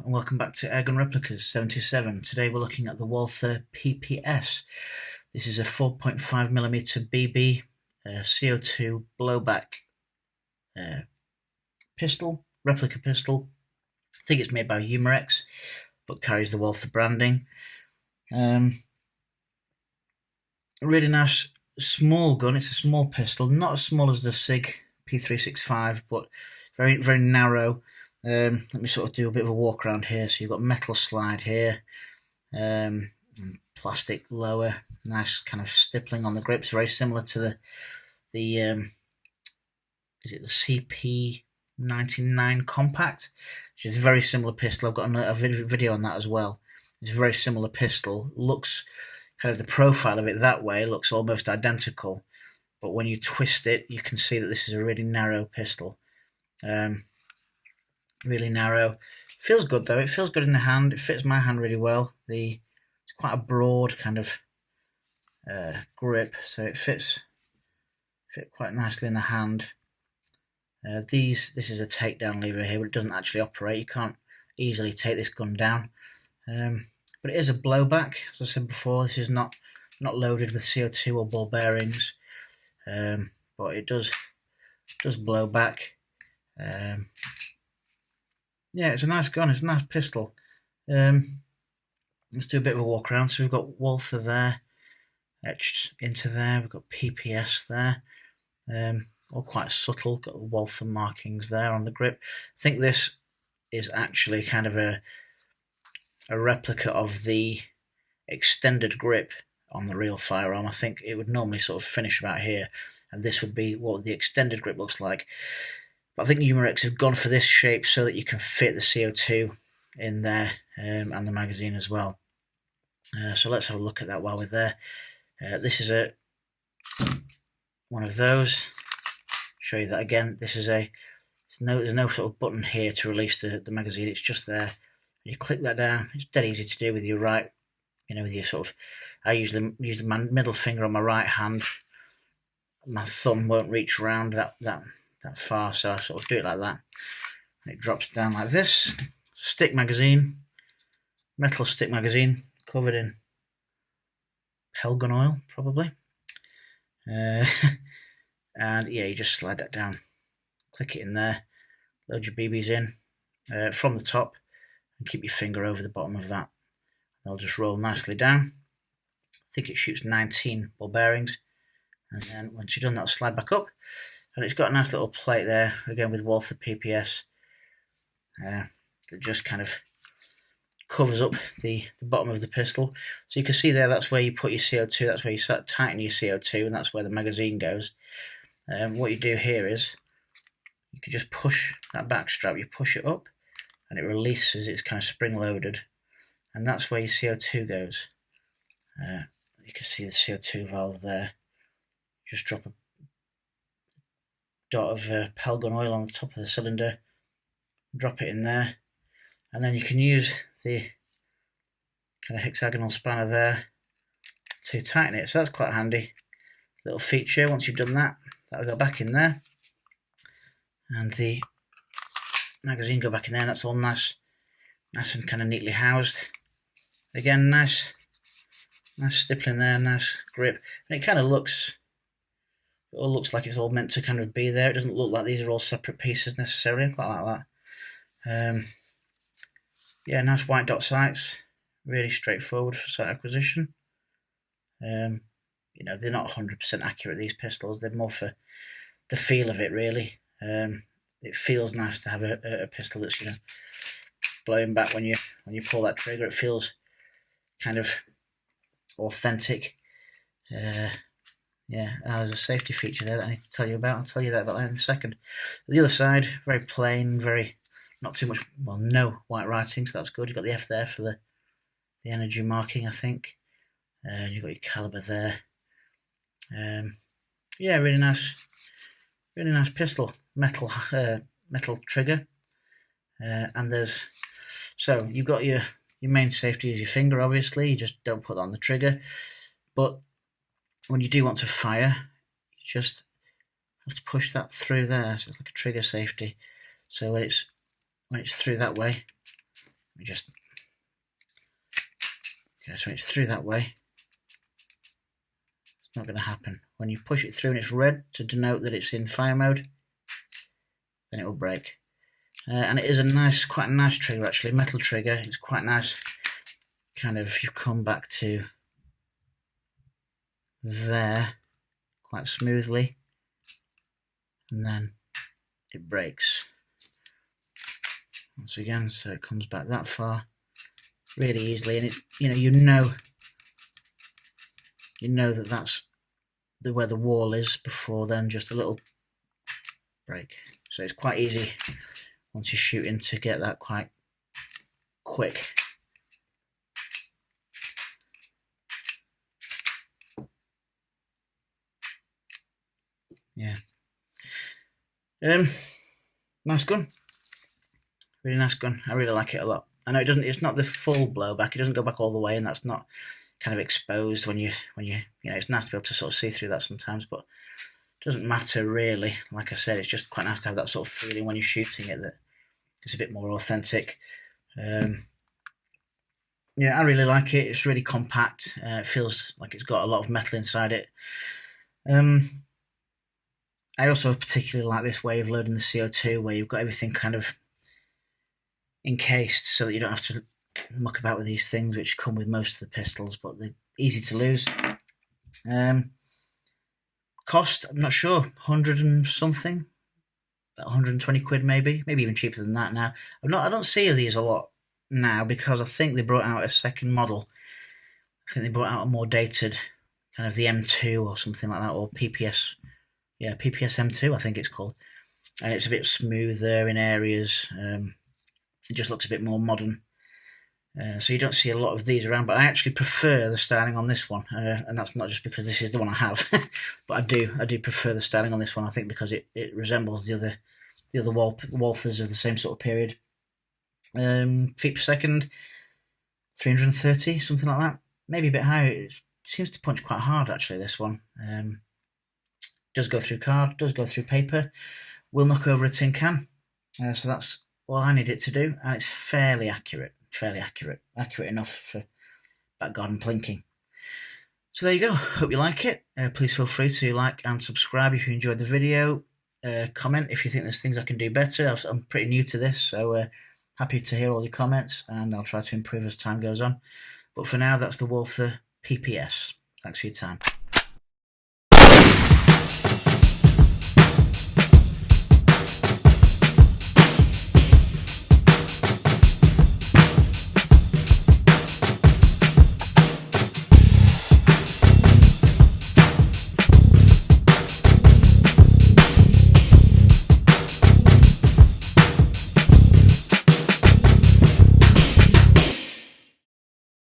and welcome back to Airgun Replicas 77. Today we're looking at the Walther PPS. This is a 4.5mm BB CO2 blowback pistol, replica pistol. I think it's made by Umarex, but carries the Walther branding. A really nice small gun. It's a small pistol, not as small as the SIG P365, but very, very narrow. Let me sort of do a bit of a walk around here. So you've got metal slide here, plastic lower, nice kind of stippling on the grips, very similar to the is it the CP99 Compact, which is a very similar pistol. I've got a video on that as well. It's a very similar pistol. Looks kind of the profile of it that way looks almost identical, but when you twist it, you can see that this is a really narrow pistol. Really narrow. Feels good though. It feels good in the hand. It fits my hand really well. It's quite a broad kind of grip, so it fit quite nicely in the hand. This is a takedown lever here, but it doesn't actually operate. You can't easily take this gun down. But it is a blowback. As I said before, this is not loaded with CO2 or ball bearings, but it does blow back. Yeah, it's a nice gun. It's a nice pistol. Let's do a bit of a walk around. So we've got Walther there, etched into there. We've got PPS there. All quite subtle. Got the Walther markings there on the grip. I think this is actually kind of a replica of the extended grip on the real firearm. I think it would normally sort of finish about here, and this would be what the extended grip looks like. But I think Umarex have gone for this shape so that you can fit the CO2 in there, and the magazine as well. So let's have a look at that while we're there. This is one of those. Show you that again. This is there's no sort of button here to release the magazine. It's just there. You click that down. It's dead easy to do with your right, with your sort of. I usually use my middle finger on my right hand. My thumb won't reach around that far, so I sort of do it like that. And it drops down like this. Stick magazine, metal stick magazine, covered in Airgun oil, probably. And yeah, you just slide that down, click it in there, load your BBs in from the top, and keep your finger over the bottom of that. They'll just roll nicely down. I think it shoots 19 ball bearings, and then once you're done, that'll slide back up. And it's got a nice little plate there, again with Walther PPS, that just kind of covers up the bottom of the pistol. So you can see there, that's where you put your CO2, that's where you tighten your CO2, and that's where the magazine goes. What you do here is, you can just push that back strap, you push it up, and it releases, it's kind of spring-loaded, and that's where your CO2 goes. You can see the CO2 valve there. Just drop a dot of Airgun oil on the top of the cylinder, drop it in there, and then you can use the kind of hexagonal spanner there to tighten it. So that's quite a handy little feature. Once you've done that, that'll go back in there, and the magazine go back in there, and that's all nice and kind of neatly housed. Again, nice stippling there, nice grip, and it kind of looks. It all looks like it's all meant to kind of be there. It doesn't look like these are all separate pieces necessarily. I quite like that. Yeah, nice white dot sights. Really straightforward for sight acquisition. They're not 100% accurate, these pistols. They're more for the feel of it, really. It feels nice to have a pistol that's blowing back when you pull that trigger. It feels kind of authentic. Yeah, there's a safety feature there that I need to tell you about. I'll tell you about that in a second. The other side, very plain, not too much, well, no white writing, so that's good. You've got the F there for the energy marking, I think. You've got your caliber there. Yeah, really nice pistol. Metal trigger. And so you've got your main safety is your finger, obviously. You just don't put that on the trigger. But when you do want to fire, you just have to push that through there. So it's like a trigger safety. So when it's through that way, just, okay, so it's through that way. It's not going to happen. When you push it through and it's red to denote that it's in fire mode, then it will break. And it is quite a nice trigger actually, metal trigger. It's quite nice. Kind of, you come back to there quite smoothly, and then it breaks once again. So it comes back that far really easily, and it, you know that that's where the wall is before then, just a little break. So it's quite easy once you're shooting to get that quite quick. Yeah. Nice gun. Really nice gun. I really like it a lot. I know it's not the full blowback. It doesn't go back all the way, and that's not kind of exposed when you it's nice to be able to sort of see through that sometimes, but it doesn't matter really. Like I said, it's just quite nice to have that sort of feeling when you're shooting it, that it's a bit more authentic. Yeah, I really like it. It's really compact. It feels like it's got a lot of metal inside it. I also particularly like this way of loading the CO2, where you've got everything kind of encased so that you don't have to muck about with these things, which come with most of the pistols, but they're easy to lose. Cost, I'm not sure, 100 and something, about 120 quid maybe even cheaper than that now. I don't see these a lot now, because I think they brought out a second model. I think they brought out a more dated, kind of the M2 or something like that, or PPS. Yeah, PPS M2 I think it's called, and it's a bit smoother in areas. It just looks a bit more modern. So you don't see a lot of these around, but I actually prefer the styling on this one, and that's not just because this is the one I have, but I do prefer the styling on this one. I think because it resembles the other Walthers of the same sort of period. Feet per second, 330, something like that, maybe a bit higher. It seems to punch quite hard actually, this one. Does go through card, does go through paper, will knock over a tin can. So that's all I need it to do, and it's fairly accurate enough for back garden plinking. So there you go. Hope you like it. Please feel free to like and subscribe if you enjoyed the video. Comment if you think there's things I can do better. I'm pretty new to this, so happy to hear all your comments, and I'll try to improve as time goes on. But for now, that's the Walther PPS. Thanks for your time.